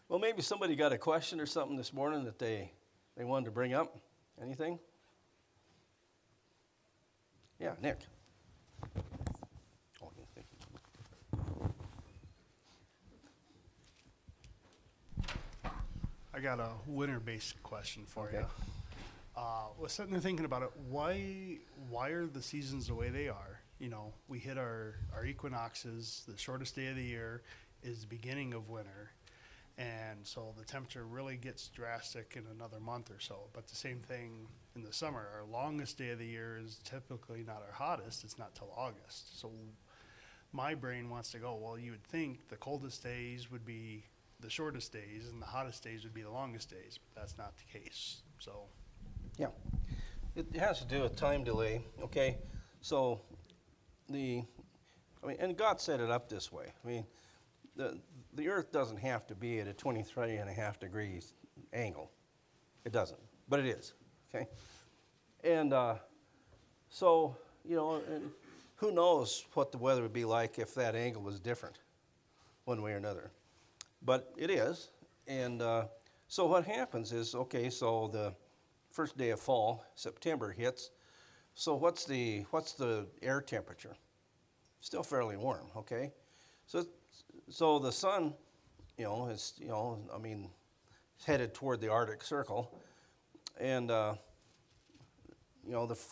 Well, maybe somebody got a question or something this morning that they wanted to bring up. Anything? Yeah, Nick. Oh, yeah, thank I got a winter-based question for Okay. you. Was sitting there thinking about it. Why are the seasons the way they are? You know, we hit our equinoxes. The shortest day of the year is the beginning of winter, and so the temperature really gets drastic in another month or so. But the same thing in the summer. Our longest day of the year is typically not our hottest. It's not till August. So my brain wants to go, well, you would think the coldest days would be the shortest days and the hottest days would be the longest days, but that's not the case. So, you. Yeah, it has to do with time delay. Okay, so and God set it up this way. I mean, the Earth doesn't have to be at a 23 and a half degrees angle. It doesn't, but it is. Okay, and so and who knows what the weather would be like if that angle was different, one way or another. But it is, and so what happens is, okay, so the first day of fall, September hits. So what's the air temperature? Still fairly warm, okay? So so the sun, is I mean, it's headed toward the Arctic Circle, and the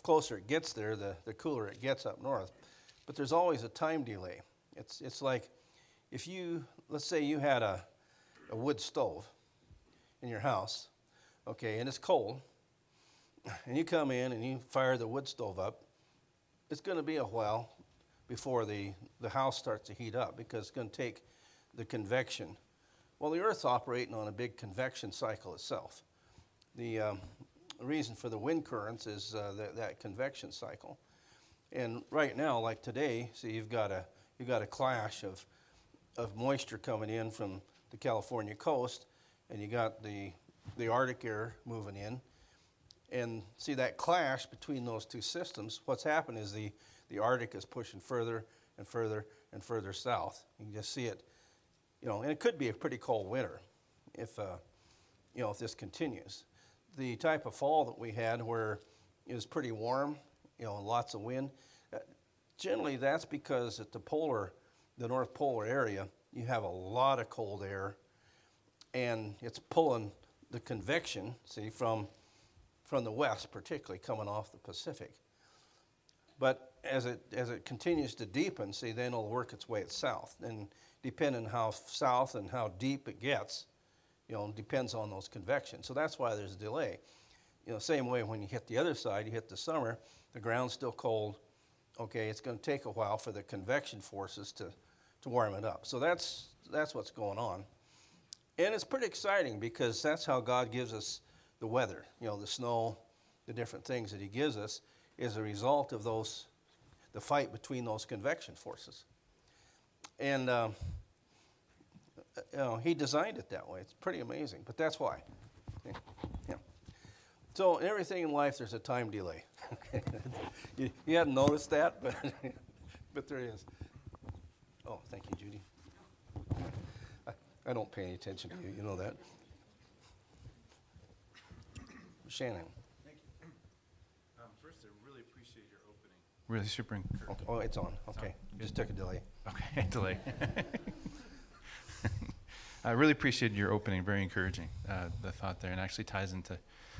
closer it gets there, the cooler it gets up north. But there's always a time delay. It's like if let's say you had a wood stove in your house, okay, and it's cold, and you come in and you fire the wood stove up, it's going to be a while before the house starts to heat up because it's going to take the convection. Well, the Earth's operating on a big convection cycle itself. The reason for the wind currents is that convection cycle. And right now, like today, see, you've got a clash of moisture coming in from the California coast, and you got the Arctic air moving in. And see that clash between those two systems, what's happened is the Arctic is pushing further and further and further south. You can just see it, and it could be a pretty cold winter if this continues. The type of fall that we had where it was pretty warm, and lots of wind, generally that's because at the North Polar area, you have a lot of cold air, and it's pulling the convection, see, from the west, particularly coming off the Pacific. But as it continues to deepen, see, then it'll work its way south. And depending on how south and how deep it gets, depends on those convections. So that's why there's a delay. Same way when you hit the other side, you hit the summer, the ground's still cold. Okay, it's going to take a while for the convection forces to warm it up. So that's what's going on. And it's pretty exciting because that's how God gives us the weather, the snow, the different things that he gives us is a result of the fight between those convection forces. And, he designed it that way. It's pretty amazing, but that's why. Yeah. So everything in life, there's a time delay. You hadn't noticed that, but, but there is. Oh, thank you, Judy. I don't pay any attention to you, you know that. Shannon. Thank you. First, I really appreciate your opening. Really super encouraging. Oh, it's on. Okay. Just took a delay. Okay, delay. I really appreciate your opening. Very encouraging, the thought there, and actually ties into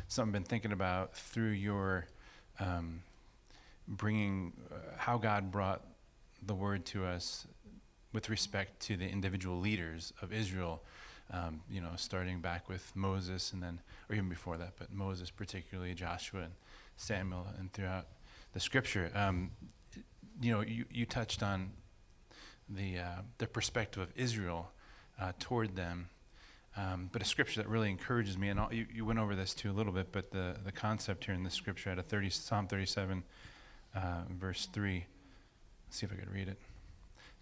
something I've been thinking about through your bringing how God brought the word to us with respect to the individual leaders of Israel. Starting back with Moses and then, or even before that, but Moses particularly, Joshua and Samuel, and throughout the scripture. You touched on the perspective of Israel toward them, but a scripture that really encourages me, and you went over this too a little bit, but the concept here in this scripture out of Psalm 37, verse 3. Let's see if I could read it.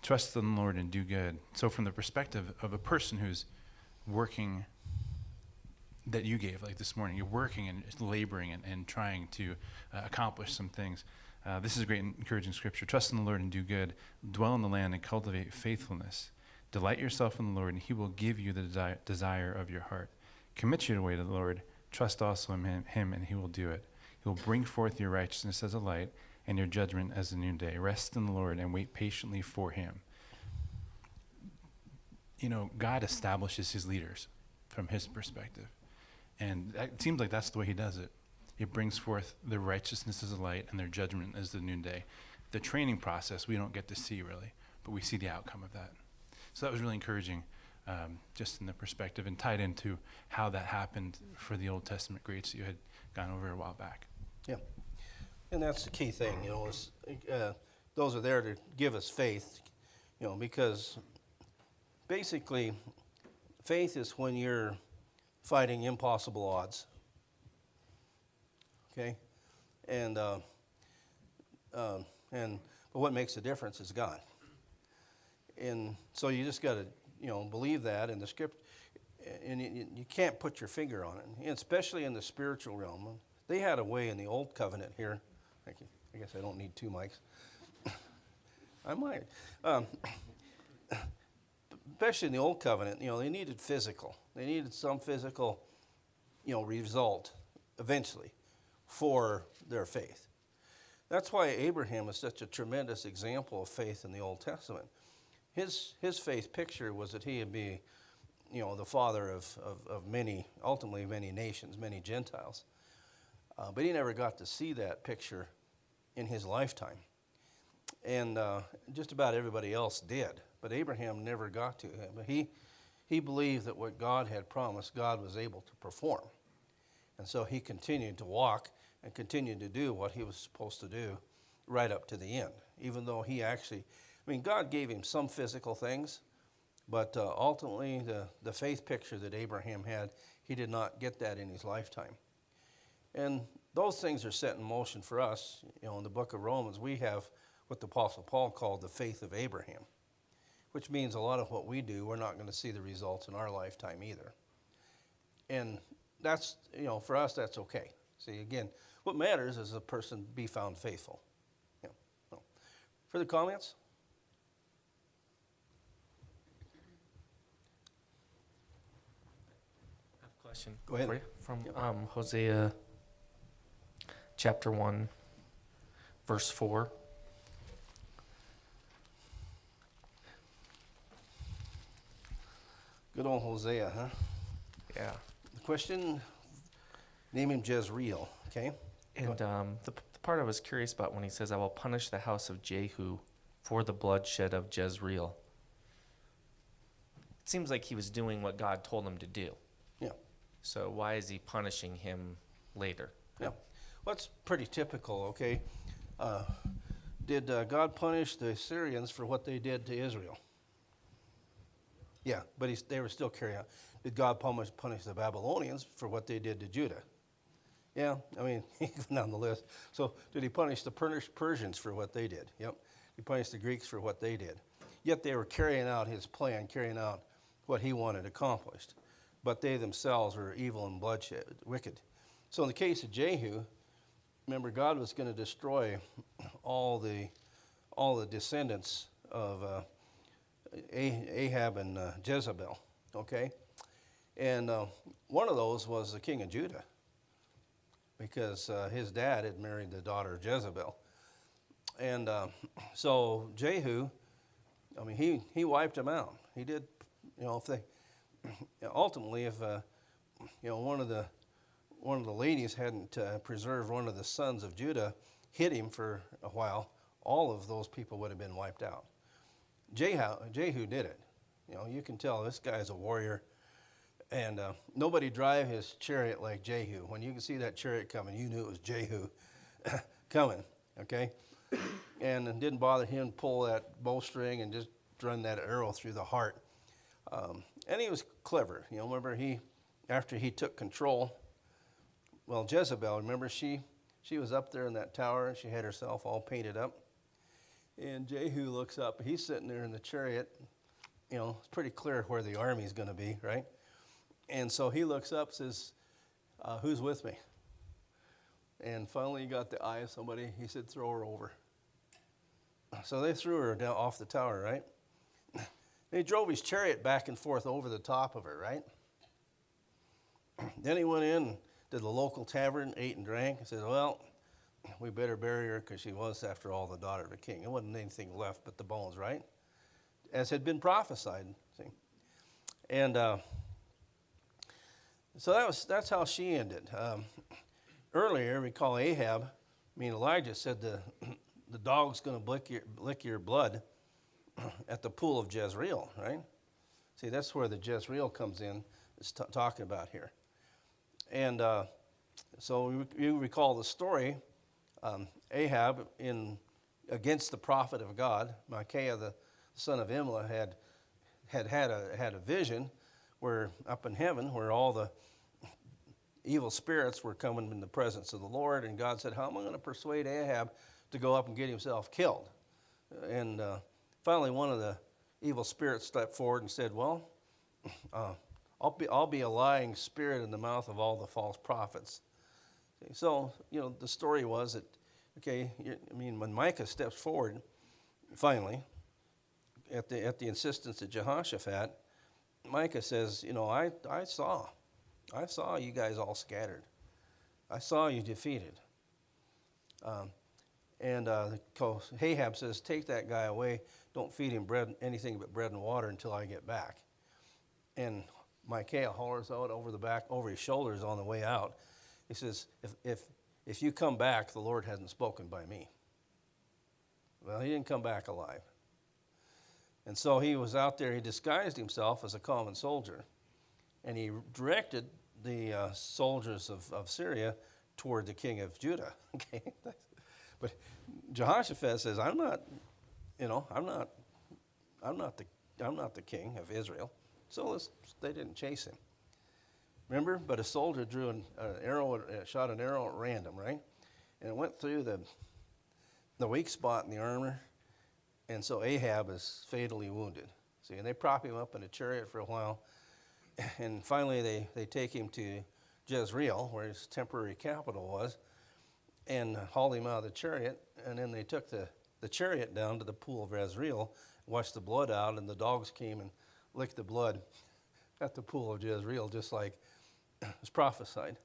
Trust in the Lord and do good. So from the perspective of a person who's working, that you gave, like this morning, you're working and laboring and trying to accomplish some things. This is a great encouraging scripture. Trust in the Lord and do good. Dwell in the land and cultivate faithfulness. Delight yourself in the Lord, and he will give you the desire of your heart. Commit your way to the Lord. Trust also in him, and he will do it. He will bring forth your righteousness as a light and your judgment as a noonday. Rest in the Lord and wait patiently for him. You know, God establishes his leaders from his perspective. And it seems like that's the way he does it. He brings forth their righteousness as a light and their judgment as the noonday. The training process we don't get to see really, but we see the outcome of that. So that was really encouraging, just in the perspective and tied into how that happened for the Old Testament greats that you had gone over a while back. Yeah. And that's the key thing, is those are there to give us faith, because basically faith is when you're fighting impossible odds. Okay? And but what makes the difference is God. And so you just got to, believe that in the script, and you can't put your finger on it, and especially in the spiritual realm. They had a way in the Old Covenant here. Thank you. I guess I don't need two mics. I might. Especially in the Old Covenant, they needed physical. They needed some physical, result eventually for their faith. That's why Abraham is such a tremendous example of faith in the Old Testament. His faith picture was that he would be, the father of many, ultimately many nations, many Gentiles. But he never got to see that picture in his lifetime. And just about everybody else did. But Abraham never got to. But he believed that what God had promised, God was able to perform. And so he continued to walk and continued to do what he was supposed to do right up to the end. Even though he actually, God gave him some physical things, but ultimately the faith picture that Abraham had, he did not get that in his lifetime. And those things are set in motion for us. In the book of Romans, we have what the Apostle Paul called the faith of Abraham, which means a lot of what we do, we're not going to see the results in our lifetime either. And that's, for us, that's okay. See, again, what matters is a person be found faithful. Further comments? I have a question. Go ahead. For you. From Hosea chapter 1, verse 4. Good old Hosea, huh? Yeah. The question, name him Jezreel, okay? And the part I was curious about when he says, I will punish the house of Jehu for the bloodshed of Jezreel. It seems like he was doing what God told him to do. Yeah. So why is he punishing him later? Yeah. Well, that's pretty typical, okay? Did God punish the Assyrians for what they did to Israel? Yeah, but they were still carrying out. Did God punish the Babylonians for what they did to Judah? Yeah, he went down the list. So did he punish the Persians for what they did? Yep. He punished the Greeks for what they did. Yet they were carrying out his plan, carrying out what he wanted accomplished. But they themselves were evil and bloodshed, wicked. So in the case of Jehu, remember God was going to destroy all the descendants of Ahab and Jezebel, okay? And one of those was the king of Judah, because his dad had married the daughter of Jezebel. And so Jehu, he wiped them out. He did, if they, ultimately, if one of the ladies hadn't preserved one of the sons of Judah, hid him for a while, all of those people would have been wiped out. Jehu did it. You can tell this guy's a warrior. And nobody drive his chariot like Jehu. When you can see that chariot coming, you knew it was Jehu coming, okay? And it didn't bother him to pull that bowstring and just run that arrow through the heart. And he was clever. Remember, after he took control, well, Jezebel, remember, she was up there in that tower, and she had herself all painted up. And Jehu looks up. He's sitting there in the chariot. It's pretty clear where the army's going to be, right? And so he looks up, says, who's with me? And finally he got the eye of somebody. He said, throw her over. So they threw her down off the tower, right? he drove his chariot back and forth over the top of her, right? Then he went in to the local tavern, ate and drank, and said, well, we better bury her because she was, after all, the daughter of a king. There wasn't anything left but the bones, right? As had been prophesied, see? And so that's how she ended. Earlier, recall Ahab, Elijah said the dog's going to lick your blood at the pool of Jezreel, right? See, that's where the Jezreel comes in, it's talking about here. And so you recall the story, Ahab against the prophet of God, Micaiah, the son of Imlah, had a vision where up in heaven where all the evil spirits were coming in the presence of the Lord, and God said, how am I going to persuade Ahab to go up and get himself killed? And finally one of the evil spirits stepped forward and said, well, I'll be a lying spirit in the mouth of all the false prophets. So, the story was that, when Micah steps forward, finally, at the insistence of Jehoshaphat, Micah says, I saw you guys all scattered. I saw you defeated. And Ahab says, take that guy away. Don't feed him anything but bread and water until I get back. And Micaiah hollers out over his shoulders on the way out. He says, if you come back, the Lord hasn't spoken by me. Well, he didn't come back alive. And so he was out there, he disguised himself as a common soldier. And he directed the soldiers of Syria toward the king of Judah. Okay, but Jehoshaphat says, I'm not the king of Israel. So they didn't chase him. Remember? But a soldier drew shot an arrow at random, right? And it went through the weak spot in the armor. And so Ahab is fatally wounded. See, and they prop him up in a chariot for a while. And finally they take him to Jezreel, where his temporary capital was, and hauled him out of the chariot. And then they took the chariot down to the pool of Jezreel, washed the blood out, and the dogs came and licked the blood at the pool of Jezreel, just like was prophesied.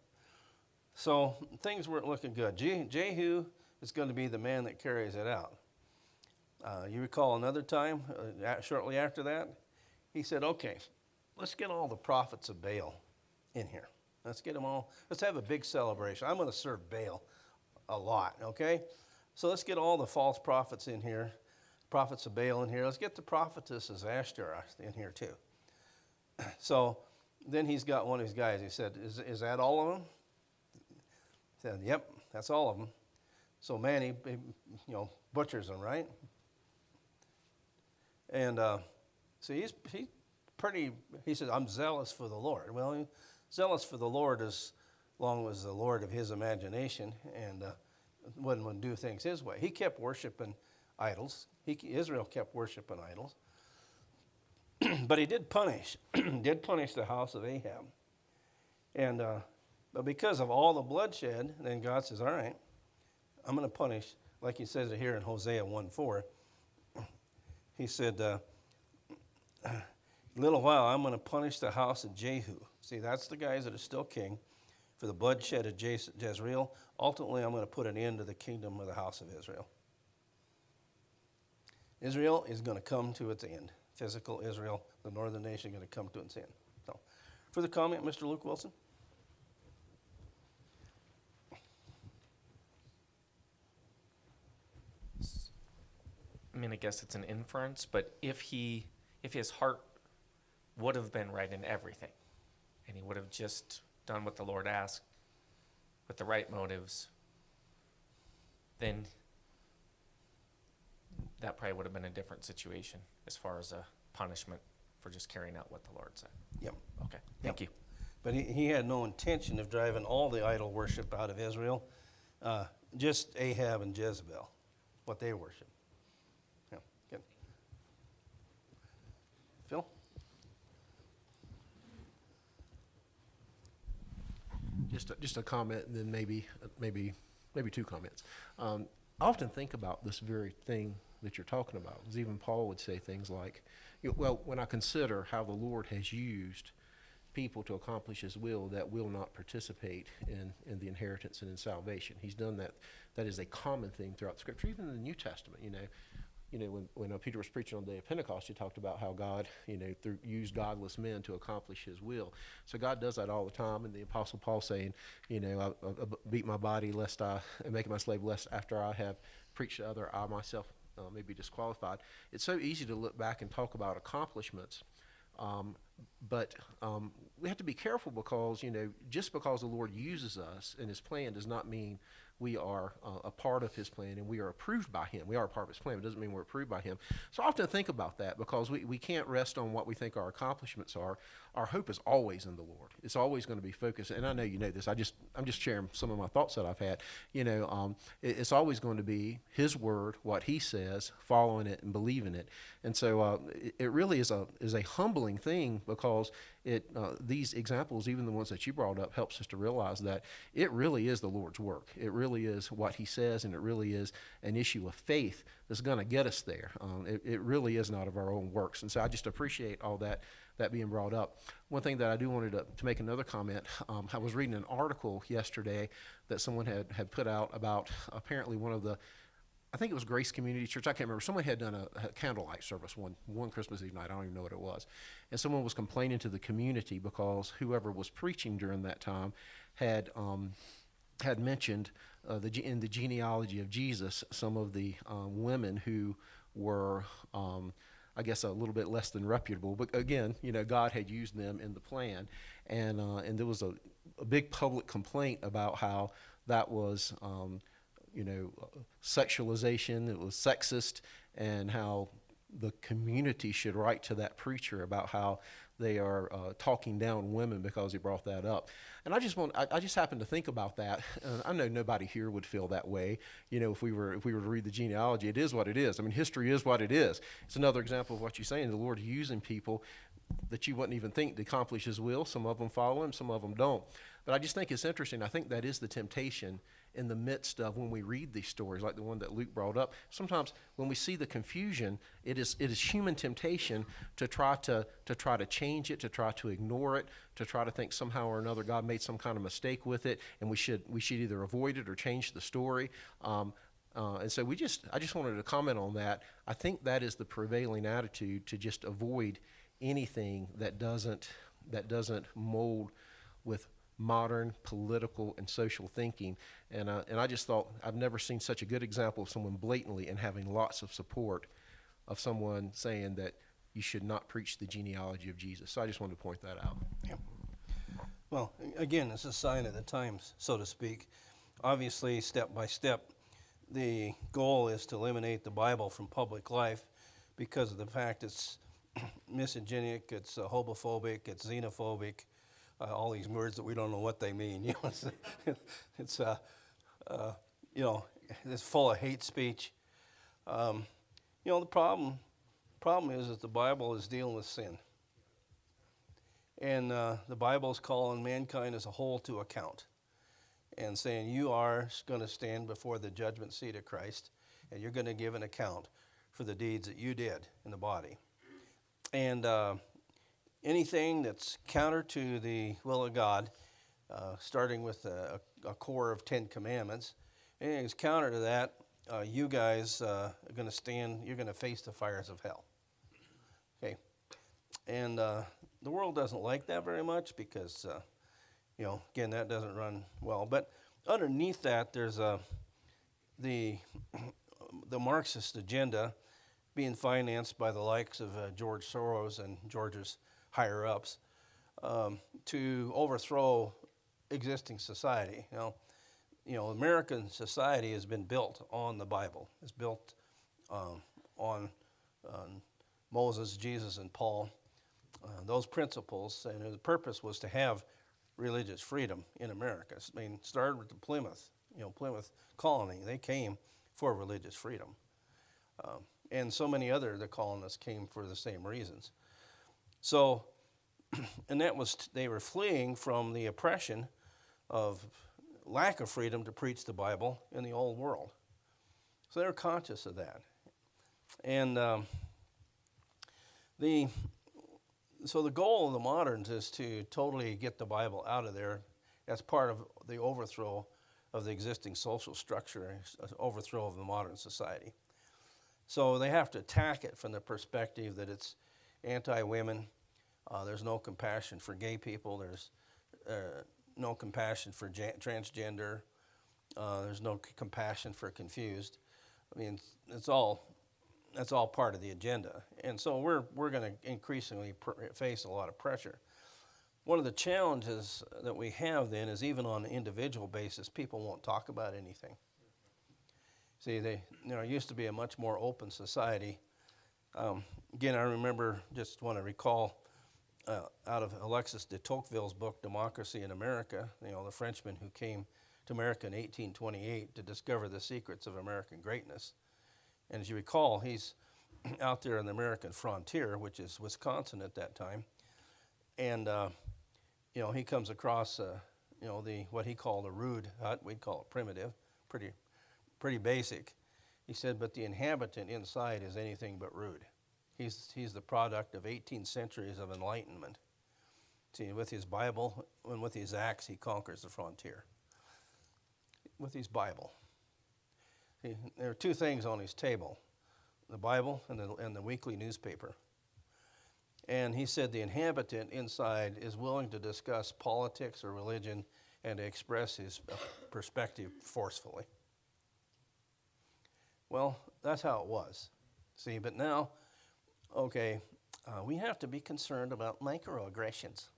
So things weren't looking good. Jehu is going to be the man that carries it out. You recall another time, shortly after that, he said, okay, let's get all the prophets of Baal in here. Let's get them all. Let's have a big celebration. I'm going to serve Baal a lot, okay? So let's get all the false prophets in here, prophets of Baal in here. Let's get the prophetesses Ashtoreth in here too. So then he's got one of his guys. He said, is that all of them? He said, yep, that's all of them. So Manny, butchers them, right? And so he's pretty, he said, I'm zealous for the Lord. Well, zealous for the Lord as long as the Lord of his imagination and wouldn't do things his way. He kept worshiping idols. Israel kept worshiping idols. But he did punish the house of Ahab. And but because of all the bloodshed, then God says, all right, I'm going to punish, like he says it here in Hosea 1:4. He said, a little while, I'm going to punish the house of Jehu. See, that's the guys that are still king. For the bloodshed of Jezreel, ultimately I'm going to put an end to the kingdom of the house of Israel. Israel is going to come to its end. Physical Israel, the northern nation, going to come to its end. So, further comment, Mr. Luke Wilson? I guess it's an inference, but if his heart would have been right in everything, and he would have just done what the Lord asked with the right motives, then that probably would have been a different situation as far as a punishment for just carrying out what the Lord said. Yep. Okay, thank you. But he had no intention of driving all the idol worship out of Israel, just Ahab and Jezebel, what they worship. Yeah, good. Phil? Just a comment, and then maybe two comments. I often think about this very thing that you're talking about, because even Paul would say things like, well, when I consider how the Lord has used people to accomplish his will that will not participate in the inheritance and in salvation. He's done that. That is a common theme throughout Scripture, even in the New Testament. When Peter was preaching on the day of Pentecost, he talked about how God, used godless men to accomplish his will. So God does that all the time. And the Apostle Paul saying, I beat my body lest I make it my slave, lest after I have preached to other, I myself may be disqualified. It's so easy to look back and talk about accomplishments. But we have to be careful because, just because the Lord uses us in his plan does not mean we are a part of his plan and we are approved by him. We are a part of his plan. It doesn't mean we're approved by him. So I often think about that because we can't rest on what we think our accomplishments are. Our hope is always in the Lord. It's always going to be focused. And I know you know this. I'm just sharing some of my thoughts that I've had. It's always going to be his word, what he says, following it and believing it. And so it really is a humbling thing because these examples, even the ones that you brought up, helps us to realize that it really is the Lord's work. It really is what he says, and it really is an issue of faith that's going to get us there. It really is not of our own works. And so I just appreciate all that being brought up. One thing that I do wanted to make another comment, I was reading an article yesterday that someone had put out about apparently one of the, I think it was Grace Community Church, I can't remember. Someone had done a candlelight service one Christmas Eve night, I don't even know what it was. And someone was complaining to the community because whoever was preaching during that time had mentioned in the genealogy of Jesus some of the women who were, I guess, a little bit less than reputable. But again, God had used them in the plan. And there was a big public complaint about how that was sexualization, it was sexist, and how the community should write to that preacher about how they are talking down women because he brought that up. And I just happened to think about that. I know nobody here would feel that way. If we were to read the genealogy, it is what it is. I mean, history is what it is. It's another example of what you're saying. The Lord using people that you wouldn't even think to accomplish his will. Some of them follow him, some of them don't. But I just think it's interesting. I think that is the temptation in the midst of when we read these stories, like the one that Luke brought up. Sometimes when we see the confusion, it is human temptation to try to change it, to try to ignore it, to try to think somehow or another God made some kind of mistake with it, and we should either avoid it or change the story. And so I just wanted to comment on that. I think that is the prevailing attitude, to just avoid anything that doesn't mold with modern political and social thinking. And I just thought, I've never seen such a good example of someone blatantly and having lots of support of someone saying that you should not preach the genealogy of Jesus. So I just wanted to point that out. Yeah. Well, again, it's a sign of the times, so to speak. Obviously, step by step, the goal is to eliminate the Bible from public life because of the fact it's misogynic, it's homophobic, it's xenophobic, all these words that we don't know what they mean. It's full of hate speech. The problem is that the Bible is dealing with sin, and the Bible is calling mankind as a whole to account, and saying you are going to stand before the judgment seat of Christ, and you're going to give an account for the deeds that you did in the body, and anything that's counter to the will of God, starting with a core of 10 commandments, anything that's counter to that, you guys are going to stand, you're going to face the fires of hell. Okay. And the world doesn't like that very much because, again, that doesn't run well. But underneath that, there's the Marxist agenda being financed by the likes of George Soros and George's higher-ups to overthrow existing society. American society has been built on the Bible. It's built on Moses, Jesus, and Paul. Those principles, and the purpose was to have religious freedom in America. I mean, it started with the Plymouth colony. They came for religious freedom. And so many other the colonists came for the same reasons. So, and they were fleeing from the oppression of lack of freedom to preach the Bible in the old world. So they're conscious of that. And so the goal of the moderns is to totally get the Bible out of there as part of the overthrow of the existing social structure, overthrow of the modern society. So they have to attack it from the perspective that it's anti-women. There's no compassion for gay people. There's no compassion for transgender. There's no compassion for confused. I mean, that's all part of the agenda. And so we're going to increasingly face a lot of pressure. One of the challenges that we have then is even on an individual basis, people won't talk about anything. See, it used to be a much more open society. Again, I remember, just want to recall out of Alexis de Tocqueville's book, Democracy in America, the Frenchman who came to America in 1828 to discover the secrets of American greatness. And as you recall, he's out there on the American frontier, which is Wisconsin at that time. And, he comes across, what he called a rude hut. We'd call it primitive, pretty basic. He said, but the inhabitant inside is anything but rude. He's the product of 18 centuries of enlightenment. See, with his Bible and with his axe, he conquers the frontier. With his Bible. See, there are two things on his table, the Bible and the weekly newspaper. And he said the inhabitant inside is willing to discuss politics or religion and to express his perspective forcefully. Well, that's how it was. See, but now, okay, we have to be concerned about microaggressions.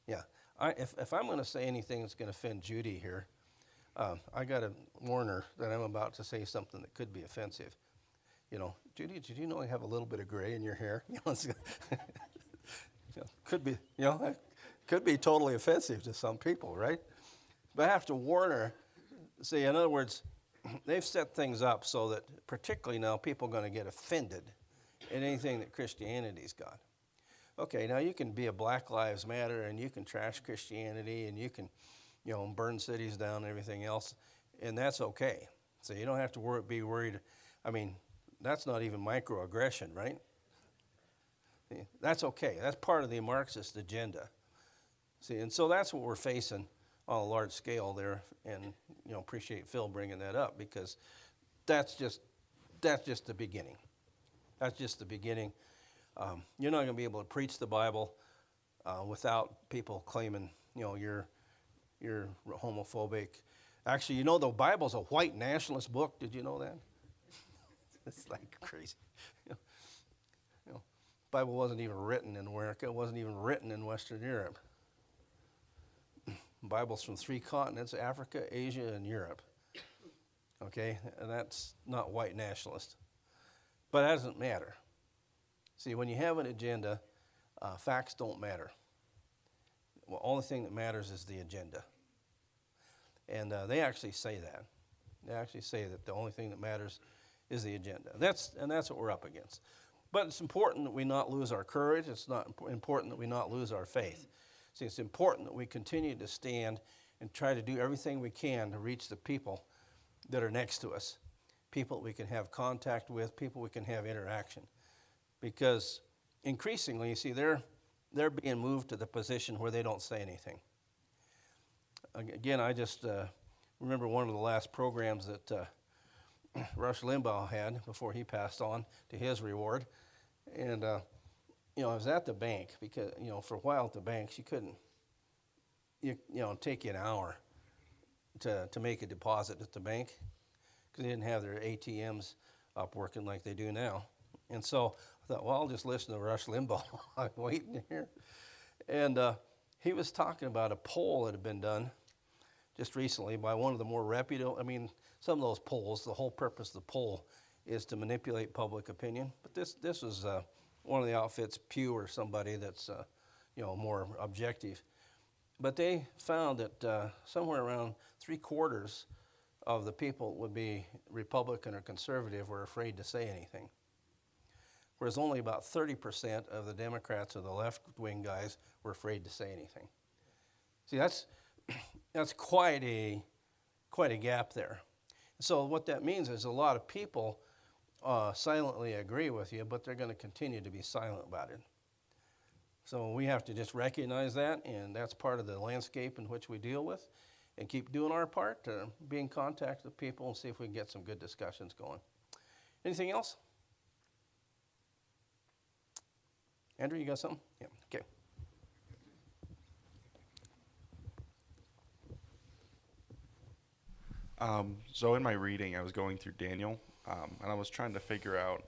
Yeah, if I'm going to say anything that's going to offend Judy here, I got to warn her that I'm about to say something that could be offensive. Judy, did you know I have a little bit of gray in your hair? Could be totally offensive to some people, right? But I have to warn her. See, in other words, they've set things up so that particularly now people are going to get offended at anything that Christianity's got. Okay, now you can be a Black Lives Matter and you can trash Christianity and you can, burn cities down and everything else, and that's okay. So you don't have to be worried. I mean, that's not even microaggression, right? That's okay. That's part of the Marxist agenda. See, and so that's what we're facing on a large scale there, and appreciate Phil bringing that up because that's just the beginning. That's just the beginning. You're not going to be able to preach the Bible without people claiming you're homophobic. Actually, the Bible's a white nationalist book. Did you know that? It's like crazy. The Bible wasn't even written in America. It wasn't even written in Western Europe. The Bible's from 3 continents, Africa, Asia, and Europe. Okay? And that's not white nationalist. But that doesn't matter. See, when you have an agenda, facts don't matter. Well, only thing that matters is the agenda. And they actually say that. They actually say that the only thing that matters is the agenda. That's what we're up against. But it's important that we not lose our courage. It's not important that we not lose our faith. See, it's important that we continue to stand and try to do everything we can to reach the people that are next to us, people we can have contact with, people we can have interaction. Because increasingly, you see, they're being moved to the position where they don't say anything. Again, I just remember one of the last programs that Rush Limbaugh had before he passed on to his reward. And, I was at the bank because, for a while at the banks, you couldn't, take you an hour to make a deposit at the bank because they didn't have their ATMs up working like they do now. And so I thought, well, I'll just listen to Rush Limbaugh. I'm waiting here. And he was talking about a poll that had been done just recently by one of the more reputable, some of those polls, the whole purpose of the poll is to manipulate public opinion. But this was one of the outfits, Pew or somebody that's, more objective. But they found that somewhere around 3/4 of the people would be Republican or conservative were afraid to say anything. Whereas only about 30% of the Democrats or the left-wing guys were afraid to say anything. See, that's quite quite a gap there. So what that means is a lot of people silently agree with you, but they're going to continue to be silent about it. So we have to just recognize that, and that's part of the landscape in which we deal with, and keep doing our part to be in contact with people and see if we can get some good discussions going. Anything else? Andrew, you got something? Yeah, okay. So in my reading, I was going through Daniel, and I was trying to figure out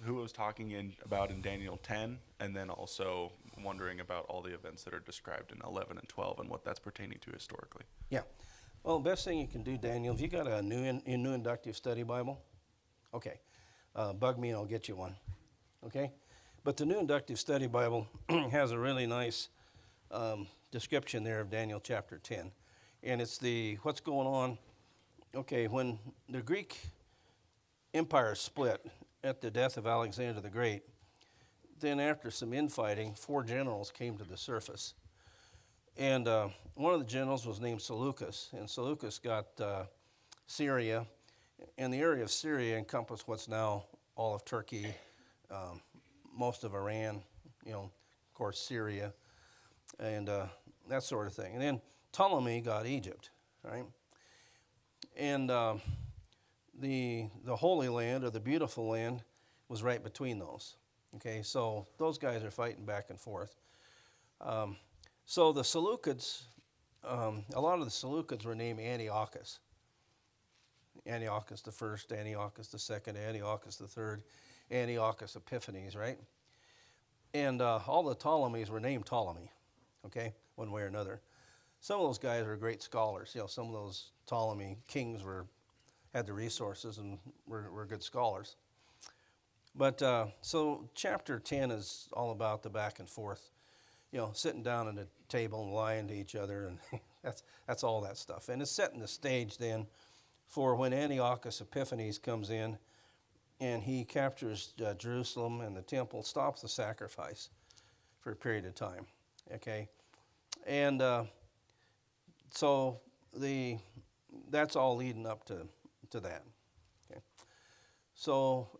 who it was talking about in Daniel 10, and then also wondering about all the events that are described in 11 and 12 and what that's pertaining to historically. Yeah. Well, best thing you can do, Daniel, if you got a new inductive study Bible, okay, bug me and I'll get you one. Okay? But the New Inductive Study Bible has a really nice description there of Daniel chapter 10. And it's what's going on. Okay, when the Greek Empire split at the death of Alexander the Great, then after some infighting, 4 generals came to the surface. And one of the generals was named Seleucus, and Seleucus got Syria, and the area of Syria encompassed what's now all of Turkey, most of Iran, of course Syria, and that sort of thing. And then Ptolemy got Egypt, right? And the Holy Land, or the Beautiful Land, was right between those. Okay, so those guys are fighting back and forth. So the Seleucids, a lot of the Seleucids were named Antiochus. Antiochus the first, Antiochus the second, Antiochus the third, Antiochus Epiphanes, right? And all the Ptolemies were named Ptolemy, okay, one way or another. Some of those guys were great scholars. Some of those Ptolemy kings had the resources and were good scholars. But so chapter 10 is all about the back and forth, sitting down at a table and lying to each other, and that's all that stuff. And it's setting the stage then for when Antiochus Epiphanes comes in and he captures Jerusalem and the temple, stops the sacrifice for a period of time, okay? And so that's all leading up to that, okay? So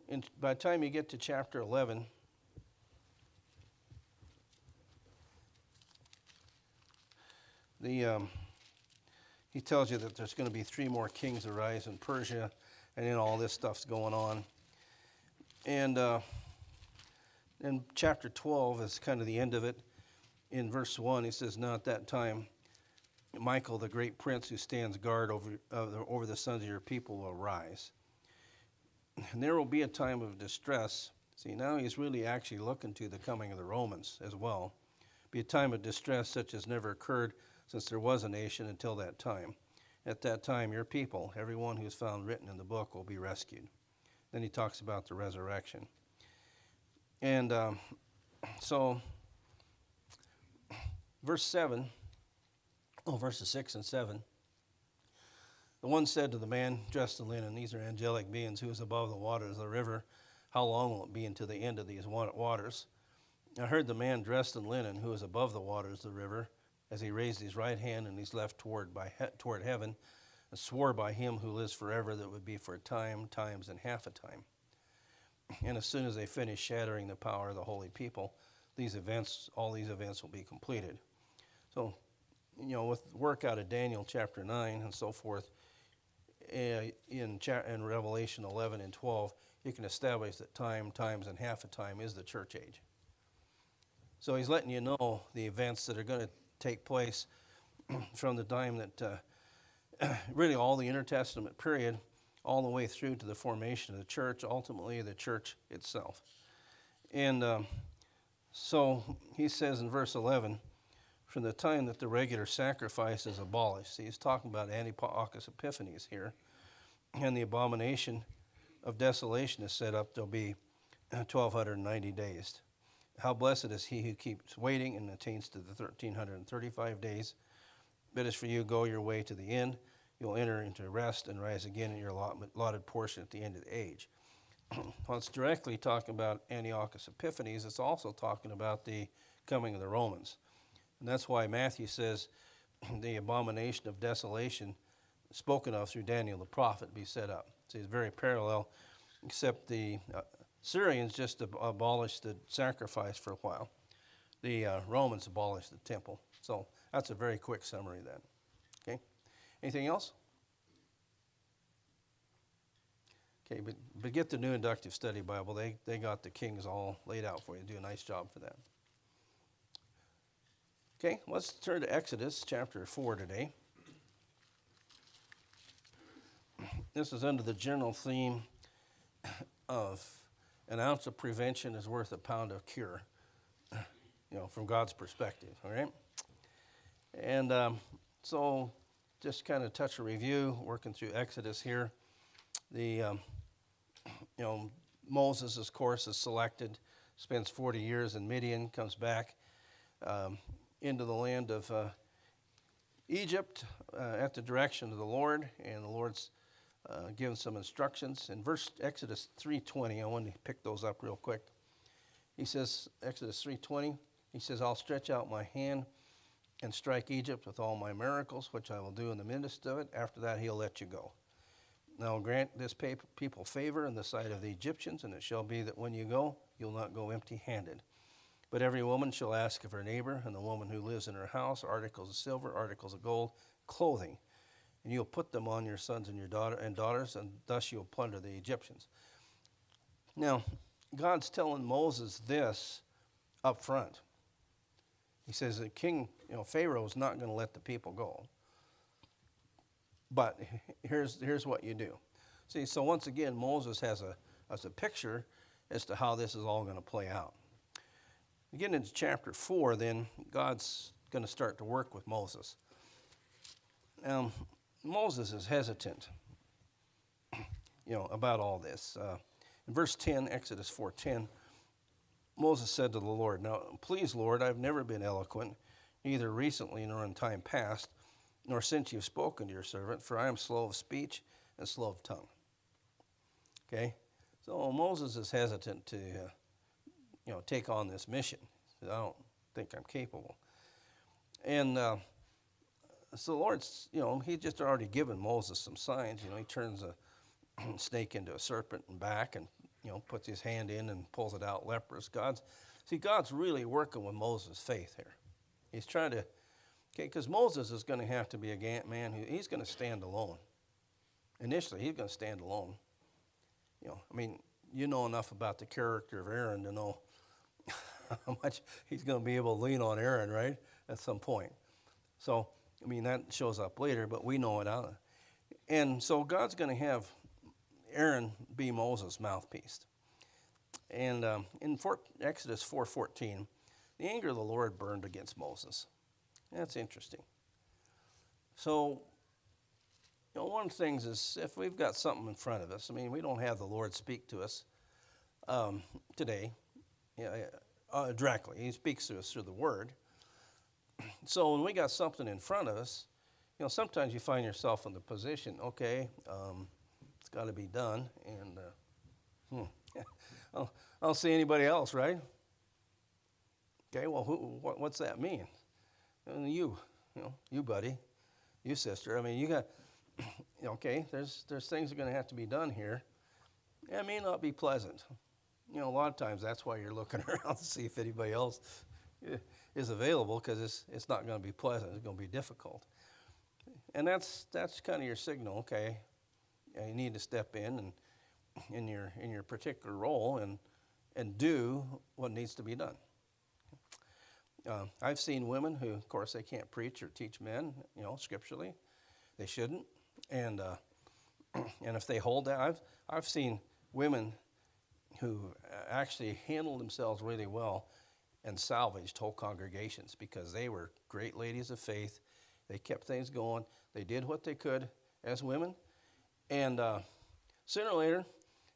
by the time you get to chapter 11, he tells you that there's going to be 3 more kings arise in Persia, and then all this stuff's going on. And in chapter 12 is kind of the end of it. In verse 1, he says, "Now at that time, Michael, the great prince who stands guard over the sons of your people, will rise. And there will be a time of distress." See, now he's really actually looking to the coming of the Romans as well. "Be a time of distress such as never occurred since there was a nation until that time. At that time, your people, everyone who is found written in the book, will be rescued." Then he talks about the resurrection. And so, verses 6 and 7. "The one said to the man dressed in linen," these are angelic beings, "who is above the waters of the river, how long will it be unto the end of these waters? I heard the man dressed in linen, who is above the waters of the river, as he raised his right hand and his left toward heaven, and swore by him who lives forever that it would be for a time, times, and half a time. And as soon as they finished shattering the power of the holy people, all these events will be completed." So, with work out of Daniel chapter 9 and so forth, in Revelation 11 and 12, you can establish that time, times, and half a time is the church age. So he's letting you know the events that are going to take place from the time that really all the intertestament period, all the way through to the formation of the church, ultimately the church itself. And so he says in verse 11, "From the time that the regular sacrifice is abolished," see, he's talking about Antiochus Epiphanes here, "and the abomination of desolation is set up, there'll be 1,290 days. How blessed is he who keeps waiting and attains to the 1,335 days. But as for you, go your way to the end. You'll enter into rest and rise again in your allotted portion at the end of the age." Well, it's directly talking about Antiochus Epiphanes. It's also talking about the coming of the Romans. And that's why Matthew says the abomination of desolation spoken of through Daniel the prophet be set up. See, it's very parallel, except the Syrians just abolished the sacrifice for a while. The Romans abolished the temple. So that's a very quick summary of that. Okay, anything else? Okay, but get the New Inductive Study Bible. They got the Kings all laid out for you. Do a nice job for that. Okay, let's turn to Exodus chapter 4 today. This is under the general theme of an ounce of prevention is worth a pound of cure, from God's perspective, all right? And so just kind of touch a review, working through Exodus here. Moses, of course, is selected, spends 40 years in Midian, comes back into the land of Egypt at the direction of the Lord, and the Lord's given some instructions. In Exodus 3:20, I want to pick those up real quick. He says, Exodus 3:20, he says, I'll stretch out my hand and strike Egypt with all my miracles, which I will do in the midst of it. After that, he'll let you go. Now grant this people favor in the sight of the Egyptians, and it shall be that when you go, you'll not go empty-handed. But every woman shall ask of her neighbor, and the woman who lives in her house, articles of silver, articles of gold, clothing. And you'll put them on your sons and your daughters, and thus you'll plunder the Egyptians. Now, God's telling Moses this up front. He says that Pharaoh's not going to let the people go. But here's what you do. See, so once again, Moses has a picture as to how this is all going to play out. Getting into chapter 4, then, God's going to start to work with Moses. Now, Moses is hesitant, about all this. In verse 10, Exodus 4:10, Moses said to the Lord, Now, please, Lord, I've never been eloquent, neither recently nor in time past, nor since you've spoken to your servant, for I am slow of speech and slow of tongue. Okay? So Moses is hesitant to, take on this mission. He says, I don't think I'm capable. And so the Lord's, he just already given Moses some signs. He turns a snake into a serpent and back and, puts his hand in and pulls it out leprous. God's really working with Moses' faith here. He's trying to, because Moses is going to have to be a man he's going to stand alone. Initially, he's going to stand alone. You know enough about the character of Aaron to know how much he's going to be able to lean on Aaron, right, at some point. So, that shows up later, but we know it out. And so God's going to have Aaron be Moses' mouthpiece. And in Exodus 4:14, the anger of the Lord burned against Moses. That's interesting. So, one of the things is if we've got something in front of us, we don't have the Lord speak to us today directly. He speaks to us through the Word. So when we got something in front of us, sometimes you find yourself in the position, okay, it's got to be done, and I don't see anybody else, right? Okay, well, what's that mean? You buddy, you sister. You got, okay, there's things that are going to have to be done here. It may not be pleasant. A lot of times that's why you're looking around to see if anybody else is available, because it's not going to be pleasant. It's going to be difficult. And that's kind of your signal, okay? You need to step in your particular role and do what needs to be done. I've seen women who, of course, they can't preach or teach men, scripturally. They shouldn't. And if they hold that, I've seen women who actually handled themselves really well and salvaged whole congregations because they were great ladies of faith. They kept things going. They did what they could as women. And sooner or later,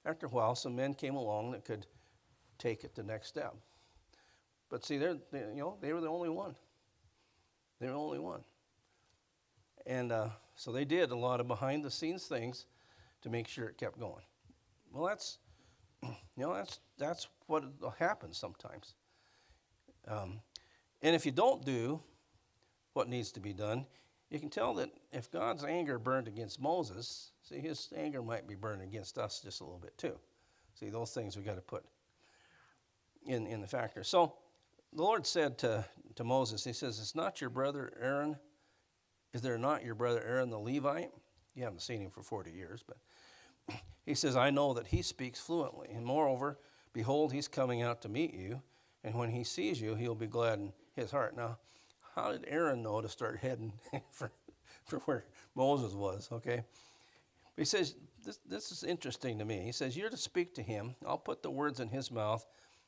after a while, some men came along that could take it the next step. But see, they were the only one. They were the only one. And so they did a lot of behind-the-scenes things to make sure it kept going. Well, that's what happens sometimes. And if you don't do what needs to be done, you can tell that if God's anger burned against Moses, see, his anger might be burned against us just a little bit too. See, those things we got to put in the factor. So the Lord said to Moses, he says, "Is not your brother Aaron, is there not your brother Aaron the Levite?" You haven't seen him for 40 years, but he says, "I know that he speaks fluently. And moreover, behold, he's coming out to meet you. And when he sees you, he'll be glad in his heart." Now, how did Aaron know to start heading for where Moses was, okay? He says, this is interesting to me. He says, "You're to speak to him. I'll put the words in his mouth,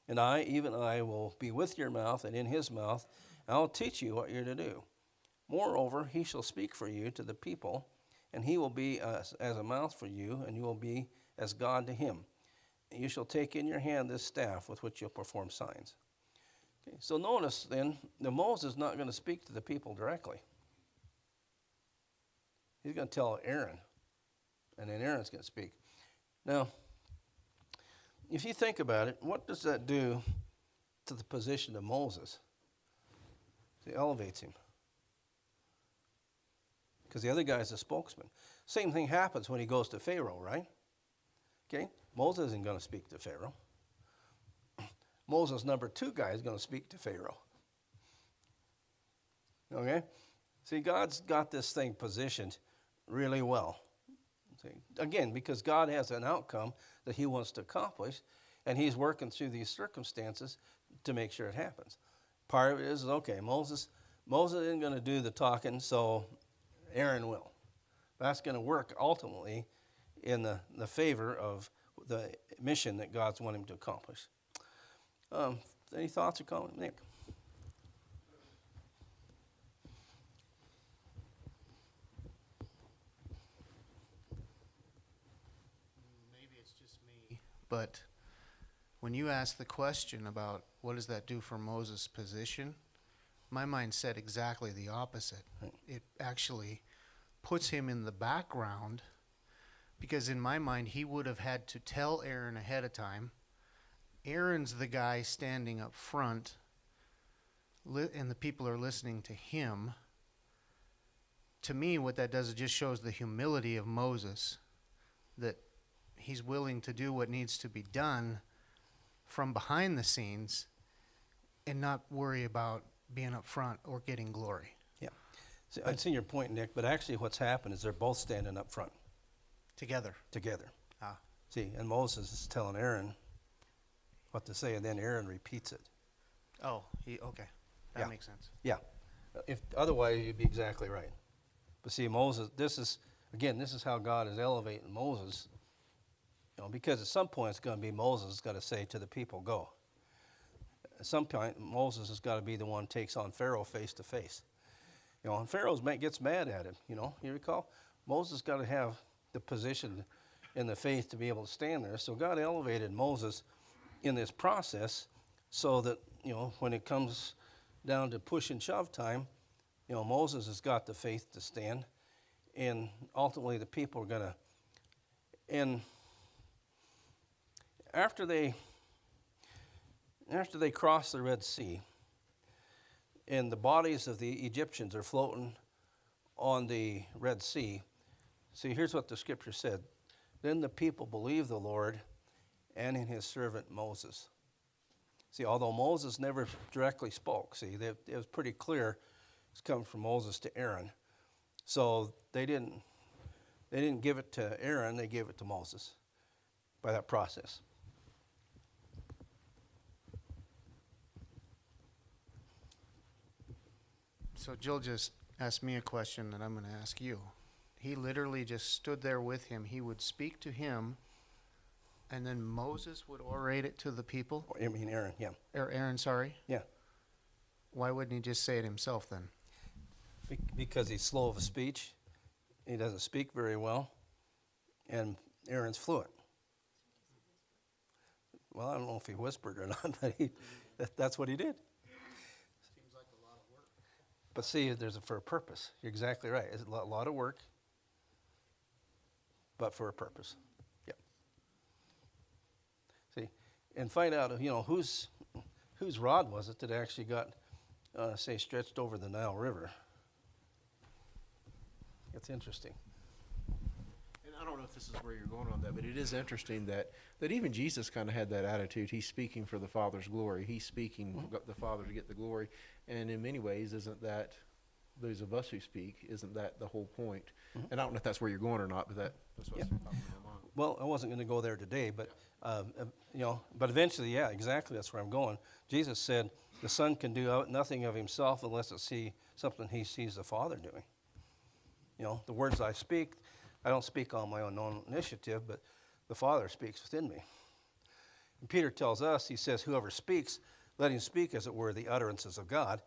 and I, even I, will be with your mouth and in his mouth, and I'll teach you what you're to do. Moreover, he shall speak for you to the people, and he will be as a mouth for you, and you will be as God to him. And you shall take in your hand this staff with which you'll perform signs." Okay, so notice then, that Moses is not going to speak to the people directly. He's going to tell Aaron, and then Aaron's going to speak. Now, if you think about it, what does that do to the position of Moses? It elevates him. Because the other guy's a spokesman. Same thing happens when he goes to Pharaoh, right? Okay, Moses isn't going to speak to Pharaoh. Moses' number 2 guy is going to speak to Pharaoh. Okay? See, God's got this thing positioned really well. See, again, because God has an outcome that he wants to accomplish, and he's working through these circumstances to make sure it happens. Part of it is, okay, Moses isn't going to do the talking, so Aaron will. That's going to work ultimately in the favor of the mission that God's wanting him to accomplish. Any thoughts or comments, Nick? Maybe it's just me, but when you ask the question about what does that do for Moses' position, my mind said exactly the opposite. It actually puts him in the background, because in my mind he would have had to tell Aaron ahead of time. Aaron's the guy standing up front, and the people are listening to him. To me, what that does, it just shows the humility of Moses, that he's willing to do what needs to be done from behind the scenes and not worry about being up front or getting glory. Yeah. See, I'd see your point, Nick, but actually what's happened is they're both standing up front Together. Ah. See, and Moses is telling Aaron what to say, and then Aaron repeats it. Oh, okay. That Yeah. makes sense. Yeah. If otherwise, you'd be exactly right. But see, Moses, this is how God is elevating Moses. Because at some point it's going to be Moses has got to say to the people, "Go." At some point, Moses has got to be the one who takes on Pharaoh face to face. And Pharaoh gets mad at him. You recall? Moses got to have the position in the faith to be able to stand there. So God elevated Moses in this process so that, when it comes down to push and shove time, Moses has got the faith to stand. And ultimately the people are going to, and after they cross the Red Sea, and the bodies of the Egyptians are floating on the Red Sea, see, here's what the scripture said. Then the people believed the Lord and in his servant Moses. See, although Moses never directly spoke, see, it was pretty clear it's coming from Moses to Aaron. So they didn't give it to Aaron, they gave it to Moses by that process. So Jill just asked me a question that I'm going to ask you. He literally just stood there with him. He would speak to him, and then Moses would orate it to the people? I mean Aaron, yeah. Or Aaron, sorry? Yeah. Why wouldn't he just say it himself then? Because he's slow of speech, he doesn't speak very well, and Aaron's fluent. Well, I don't know if he whispered or not, but that's what he did. Seems like a lot of work. But see, there's for a purpose. You're exactly right. It's a lot of work, but for a purpose. Yep. See, and find out, whose rod was it that actually got, say, stretched over the Nile River? It's interesting. And I don't know if this is where you're going on that, but it is interesting that even Jesus kind of had that attitude. He's speaking for the Father's glory. He's speaking for the Father to get the glory. And in many ways, isn't that, those of us who speak, isn't that the whole point? And I don't know if that's where you're going or not, but that's what's popping in my mind. Well, I wasn't going to go there today, but but eventually, yeah, exactly. That's where I'm going. Jesus said the Son can do nothing of himself unless it see something he sees the Father doing. The words I speak, I don't speak on my own initiative, but the Father speaks within me. And Peter tells us, he says, whoever speaks, let him speak as it were the utterances of God.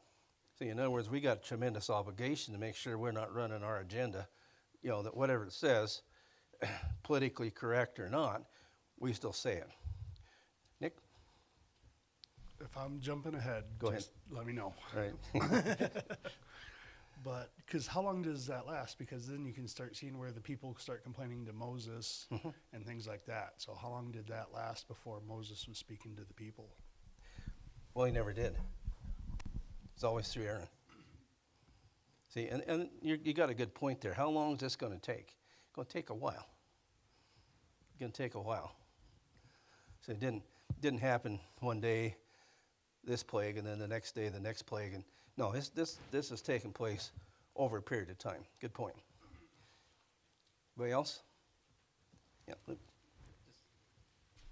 So in other words, we got a tremendous obligation to make sure we're not running our agenda, that whatever it says, politically correct or not, we still say it. Nick? If I'm jumping ahead, Go just let me know. All right. But because how long does that last? Because then you can start seeing where the people start complaining to Moses and things like that. So how long did that last before Moses was speaking to the people? Well, he never did. It's always through Aaron. See, and you got a good point there. How long is this going to take? It's going to take a while. It's going to take a while. So it didn't happen one day, this plague, and then the next day, the next plague. And no, this has taken place over a period of time. Good point. Anybody else? Yeah. Luke.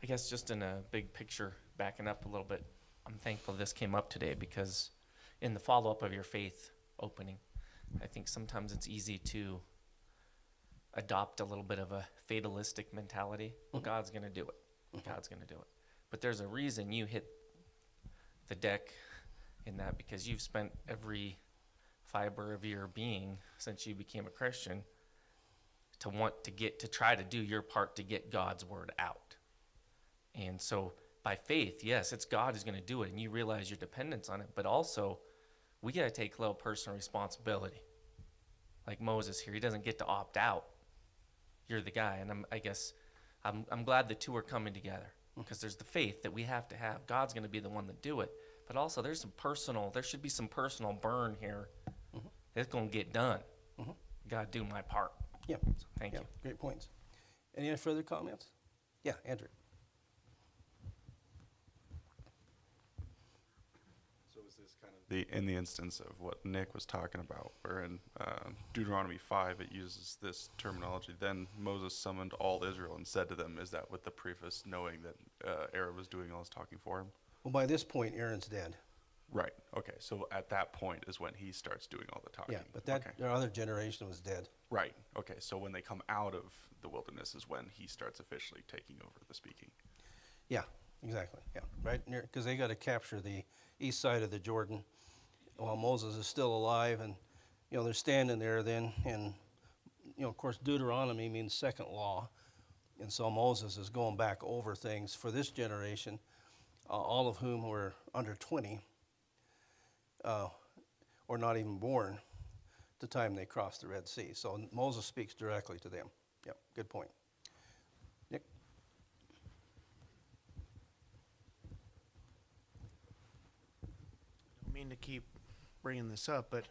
I guess just in a big picture, backing up a little bit, I'm thankful this came up today because in the follow-up of your faith opening, I think sometimes it's easy to adopt a little bit of a fatalistic mentality. Well, God's going to do it. God's going to do it. But there's a reason you hit the deck in that, because you've spent every fiber of your being since you became a Christian to want to try to do your part to get God's word out. And so by faith, yes, it's God who's going to do it, and you realize your dependence on it, but also we got to take a little personal responsibility. Like Moses here, he doesn't get to opt out. You're the guy, and I'm glad the two are coming together, because there's the faith that we have to have. God's going to be the one to do it, but also there should be some personal burn here. It's going to get done. Got to do my part. Yeah. So thank you. Great points. Any further comments? Yeah, Andrew. So is this kind of in the instance of what Nick was talking about, where in Deuteronomy 5 it uses this terminology, then Moses summoned all Israel and said to them, is that with the preface knowing that Aaron was doing all his talking for him? Well, by this point, Aaron's dead. Right. Okay. So at that point is when he starts doing all the talking. Yeah, but that Okay. their other generation was dead. Right. Okay. So when they come out of the wilderness is when he starts officially taking over the speaking. Yeah, exactly. Yeah, right near, because they got to capture the east side of the Jordan while Moses is still alive, and they're standing there then, and of course Deuteronomy means second law, and so Moses is going back over things for this generation, all of whom were under 20, or not even born at the time they crossed the Red Sea. So Moses speaks directly to them. Yep, good point. Nick? I don't mean to keep bringing this up, but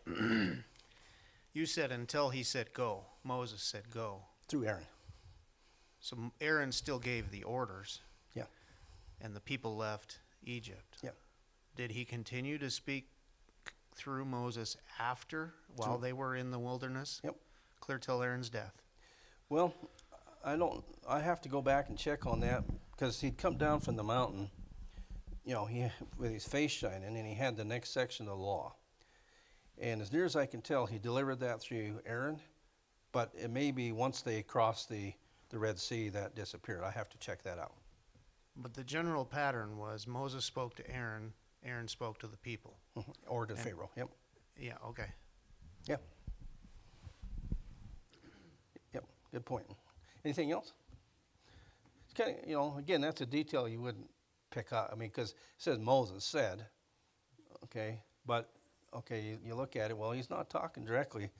you said until he said go, Moses said go. Through Aaron. So Aaron still gave the orders. Yeah. And the people left Egypt. Yeah. Did he continue to speak through Moses while they were in the wilderness? Yep. Clear till Aaron's death. Well, I have to go back and check on that, because he'd come down from the mountain, he with his face shining, and he had the next section of the law. And as near as I can tell, he delivered that through Aaron, but it may be once they crossed the Red Sea that disappeared. I have to check that out. But the general pattern was Moses spoke to Aaron, Aaron spoke to the people. Or to Pharaoh. Yep. Yeah, okay. Yep. Yep. Good point. Anything else? It's kind of, again, that's a detail you wouldn't pick up. I mean, because it says Moses said, okay, but, okay, you look at it, well, he's not talking directly.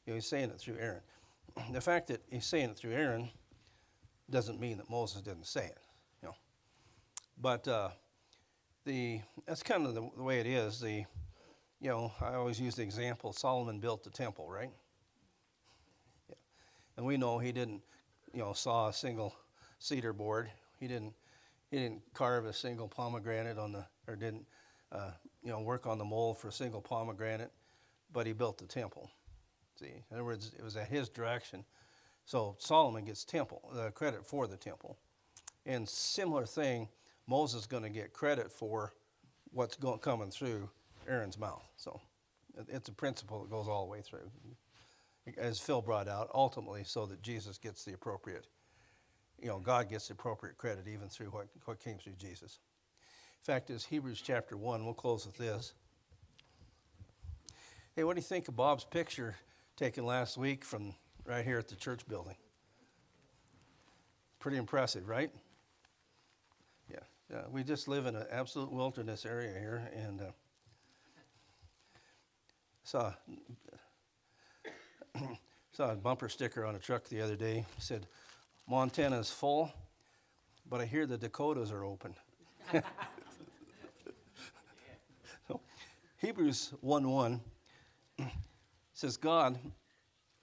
He's saying it through Aaron. The fact that he's saying it through Aaron doesn't mean that Moses didn't say it, But that's kind of the way it is. I always use the example, Solomon built the temple, right? And we know he didn't, saw a single cedar board. He didn't carve a single pomegranate or didn't, work on the mold for a single pomegranate, but he built the temple. See, in other words, it was at his direction. So Solomon gets credit for the temple. And similar thing, Moses is going to get credit for what's coming through Aaron's mouth. So it's a principle that goes all the way through. As Phil brought out, ultimately so that Jesus gets the appropriate, God gets the appropriate credit even through what came through Jesus. Fact is, Hebrews chapter 1, we'll close with this. Hey, what do you think of Bob's picture taken last week from right here at the church building? Pretty impressive, right? Yeah, we just live in an absolute wilderness area here, and saw a bumper sticker on a truck the other day. It said, "Montana's full, but I hear the Dakotas are open." So, Hebrews 1:1 says, God,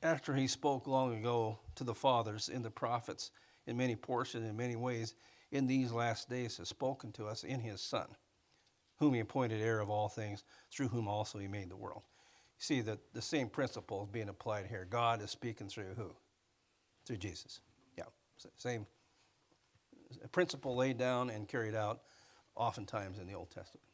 after he spoke long ago to the fathers in the prophets in many portions, in many ways, in these last days has spoken to us in his Son, whom he appointed heir of all things, through whom also he made the world. You see that the same principle is being applied here. God is speaking through who? Through Jesus. Yeah, same principle laid down and carried out oftentimes in the Old Testament.